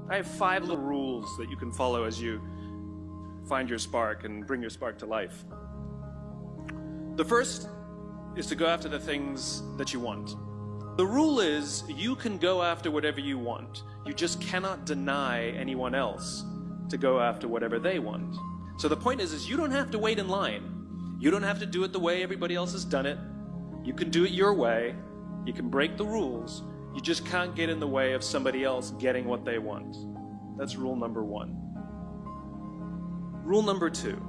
I have 5 little rules that you can follow as you find your spark and bring your spark to life. The first is to go after the things that you want. The rule is you can go after whatever you want. You just cannot deny anyone else to go after whatever they want. So the point is you don't have to wait in line. You don't have to do it the way everybody else has done it. You can do it your way. You can break the rules. You just can't get in the way of somebody else getting what they want. That's rule number 1. Rule number 2.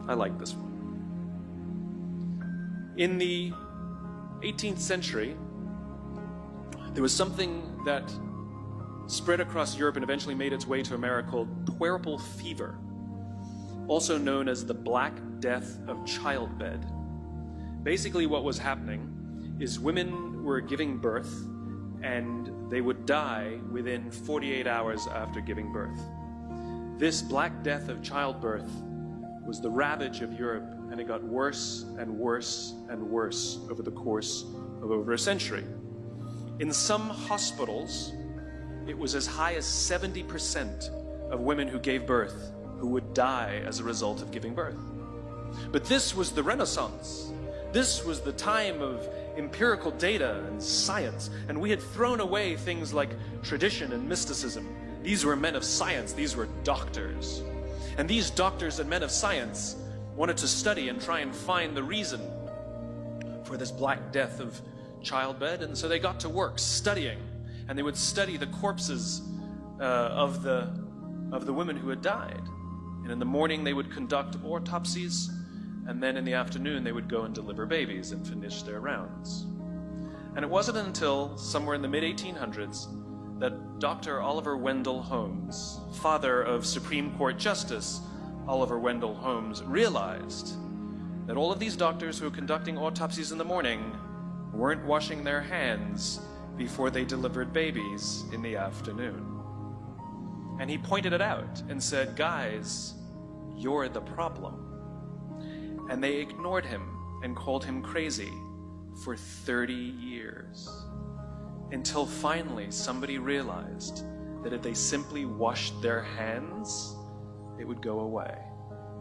I like this one. In the 18th century, there was something that spread across Europe and eventually made its way to America called puerperal fever, also known as the Black Death of childbed. Basically what was happening is women were giving birth and they would die within 48 hours after giving birth. This Black Death of childbirth was the ravage of Europe, and it got worse and worse and worse over the course of over a century. In some hospitals, it was as high as 70% of women who gave birth who would die as a result of giving birth. But this was the Renaissance. This was the time of empirical data and science, and we had thrown away things like tradition and mysticism. These were men of science. These were doctors. And these doctors and men of science wanted to study and try and find the reason for this Black Death of childbed, and so they got to work studying, and they would study the corpses of the women who had died. And in the morning they would conduct autopsies, and then in the afternoon they would go and deliver babies and finish their rounds. And it wasn't until somewhere in the mid-1800s that Dr. Oliver Wendell Holmes, father of Supreme Court Justice Oliver Wendell Holmes, realized that all of these doctors who were conducting autopsies in the morning weren't washing their hands before they delivered babies in the afternoon. And he pointed it out and said, "Guys, you're the problem." And they ignored him and called him crazy for 30 years. Until finally somebody realized that if they simply washed their hands, it would go away.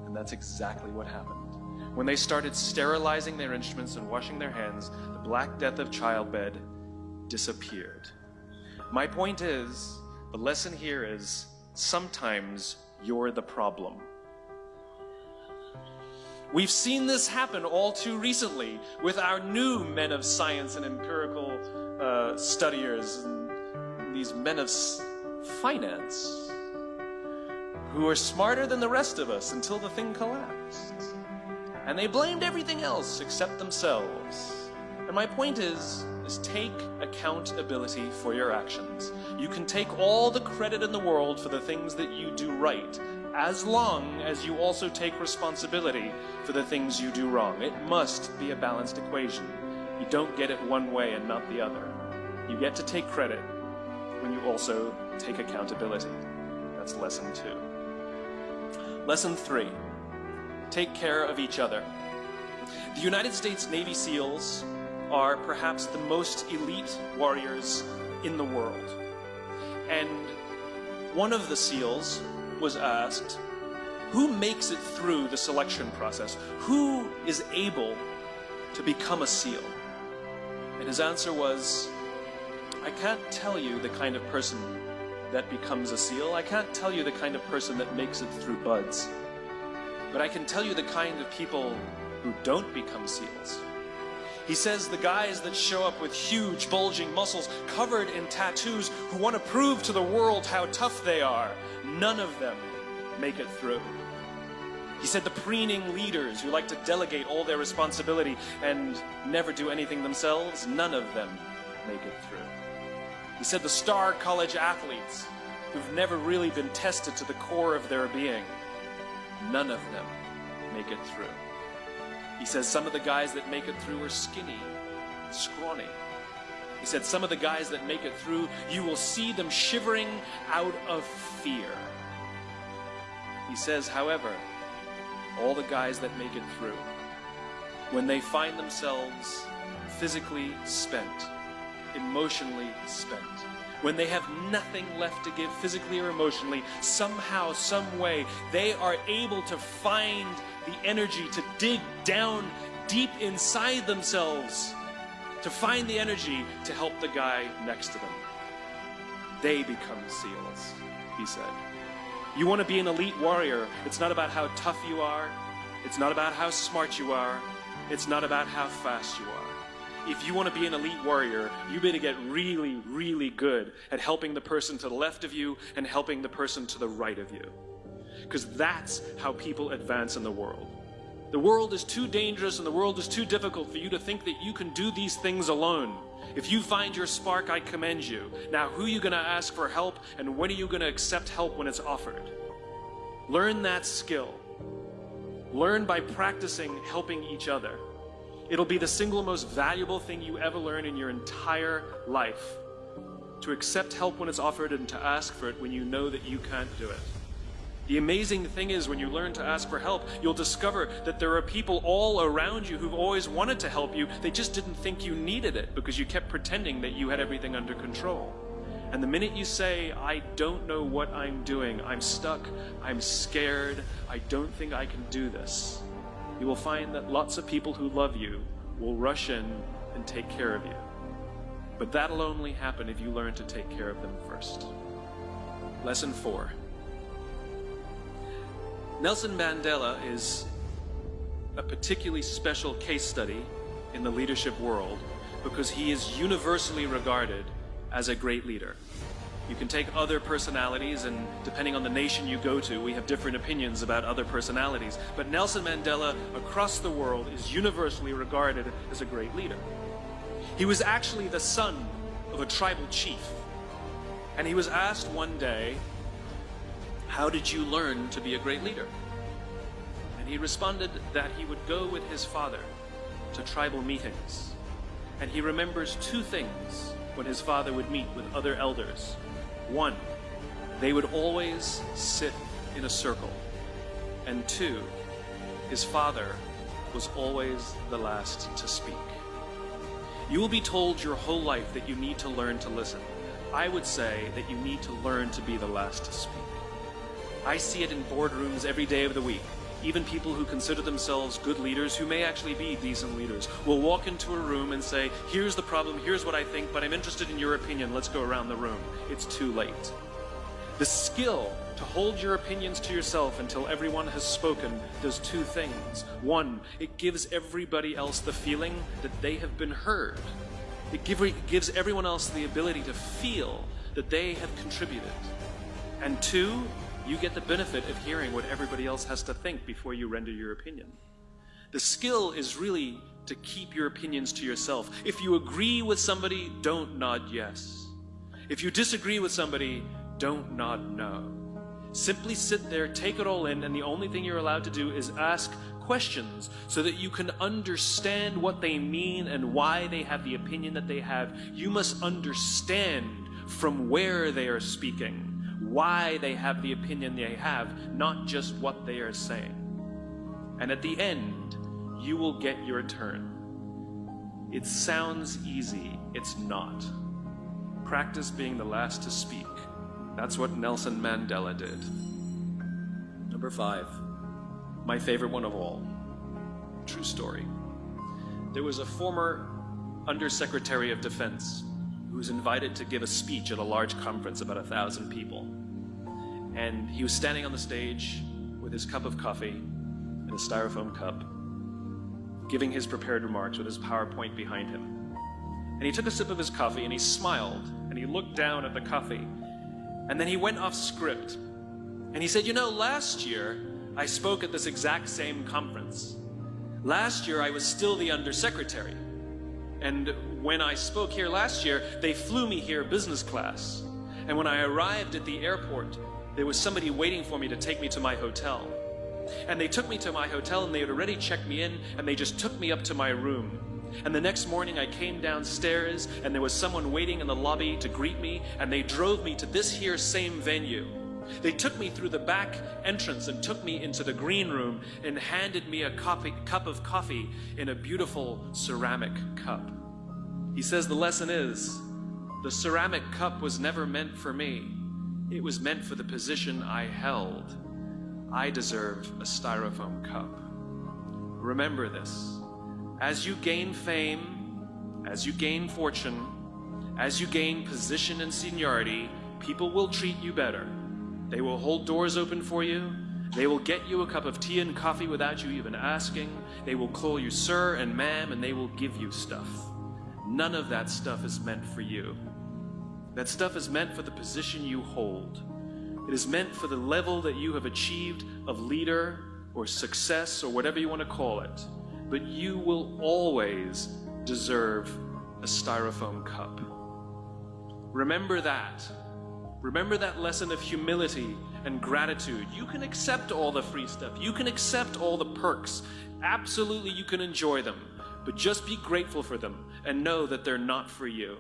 And that's exactly what happened. When they started sterilizing their instruments and washing their hands, the Black Death of childbed disappeared. My point is, the lesson here is, sometimes you're the problem. We've seen this happen all too recently with our new men of science and empirical studiers, and these men of finance who are smarter than the rest of us until the thing collapsed. And they blamed everything else except themselves. And my point is take accountability for your actions. You can take all the credit in the world for the things that you do right, as long as you also take responsibility for the things you do wrong. It must be a balanced equation. You don't get it one way and not the other. You get to take credit when you also take accountability. That's lesson 2. Lesson 3, take care of each other. The United States Navy SEALs are perhaps the most elite warriors in the world. And one of the SEALs was asked, who makes it through the selection process? Who is able to become a SEAL? And his answer was, I can't tell you the kind of person that becomes a SEAL. I can't tell you the kind of person that makes it through BUD/S. But I can tell you the kind of people who don't become SEALs. He says the guys that show up with huge, bulging muscles, covered in tattoos, who want to prove to the world how tough they are, none of them make it through. He said the preening leaders who like to delegate all their responsibility and never do anything themselves, none of them make it through. He said the star college athletes who've never really been tested to the core of their being, none of them make it through. He says some of the guys that make it through are skinny, scrawny. He said some of the guys that make it through, you will see them shivering out of fear. He says, however, all the guys that make it through, when they find themselves physically spent, emotionally spent, when they have nothing left to give physically or emotionally, somehow, some way, they are able to find the energy to dig down deep inside themselves, to find the energy to help the guy next to them. They become SEALs, he said. You want to be an elite warrior, it's not about how tough you are, it's not about how smart you are, it's not about how fast you are. If you want to be an elite warrior, you better get really, really good at helping the person to the left of you and helping the person to the right of you. Because that's how people advance in the world. The world is too dangerous and the world is too difficult for you to think that you can do these things alone. If you find your spark, I commend you. Now, who are you going to ask for help, and when are you going to accept help when it's offered? Learn that skill. Learn by practicing helping each other. It'll be the single most valuable thing you ever learn in your entire life. To accept help when it's offered and to ask for it when you know that you can't do it. The amazing thing is, when you learn to ask for help, you'll discover that there are people all around you who've always wanted to help you. They just didn't think you needed it because you kept pretending that you had everything under control. And the minute you say, I don't know what I'm doing, I'm stuck, I'm scared, I don't think I can do this, you will find that lots of people who love you will rush in and take care of you. But that'll only happen if you learn to take care of them first. Lesson 4. Nelson Mandela is a particularly special case study in the leadership world because he is universally regarded as a great leader. You can take other personalities, and depending on the nation you go to, we have different opinions about other personalities. But Nelson Mandela, across the world, is universally regarded as a great leader. He was actually the son of a tribal chief. And he was asked one day, how did you learn to be a great leader? And he responded that he would go with his father to tribal meetings. And he remembers two things when his father would meet with other elders. One, they would always sit in a circle. And two, his father was always the last to speak. You will be told your whole life that you need to learn to listen. I would say that you need to learn to be the last to speak. I see it in boardrooms every day of the week. Even people who consider themselves good leaders, who may actually be decent leaders, will walk into a room and say, here's the problem, here's what I think, but I'm interested in your opinion, let's go around the room. It's too late. The skill to hold your opinions to yourself until everyone has spoken does two things. One, it gives everybody else the feeling that they have been heard. It gives everyone else the ability to feel that they have contributed. And two, you get the benefit of hearing what everybody else has to think before you render your opinion. The skill is really to keep your opinions to yourself. If you agree with somebody, don't nod yes. If you disagree with somebody, don't nod no. Simply sit there, take it all in, and the only thing you're allowed to do is ask questions so that you can understand what they mean and why they have the opinion that they have. You must understand from where they are speaking, why they have the opinion they have, not just what they are saying. And at the end, you will get your turn. It sounds easy, it's not. Practice being the last to speak. That's what Nelson Mandela did. Number 5, my favorite one of all. True story. There was a former Undersecretary of Defense who was invited to give a speech at a large conference, about 1,000 people. And he was standing on the stage with his cup of coffee in a styrofoam cup, giving his prepared remarks with his PowerPoint behind him. And he took a sip of his coffee and he smiled and he looked down at the coffee. And then he went off script. And he said, you know, last year I spoke at this exact same conference. Last year I was still the undersecretary. And when I spoke here last year, they flew me here business class. And when I arrived at the airport, there was somebody waiting for me to take me to my hotel. And they took me to my hotel and they had already checked me in and they just took me up to my room. And the next morning I came downstairs and there was someone waiting in the lobby to greet me and they drove me to this here same venue. They took me through the back entrance and took me into the green room and handed me a cup of coffee in a beautiful ceramic cup. He says the lesson is, The ceramic cup was never meant for me. It was meant for the position I held. I deserve a styrofoam cup. Remember this. As you gain fame, as you gain fortune, as you gain position and seniority, people will treat you better. They will hold doors open for you. They will get you a cup of tea and coffee without you even asking. They will call you sir and ma'am, and they will give you stuff. None of that stuff is meant for you. That stuff is meant for the position you hold. It is meant for the level that you have achieved of leader or success or whatever you want to call it. But you will always deserve a styrofoam cup. Remember that. Remember that lesson of humility and gratitude. You can accept all the free stuff. You can accept all the perks. Absolutely, you can enjoy them. But just be grateful for them and know that they're not for you.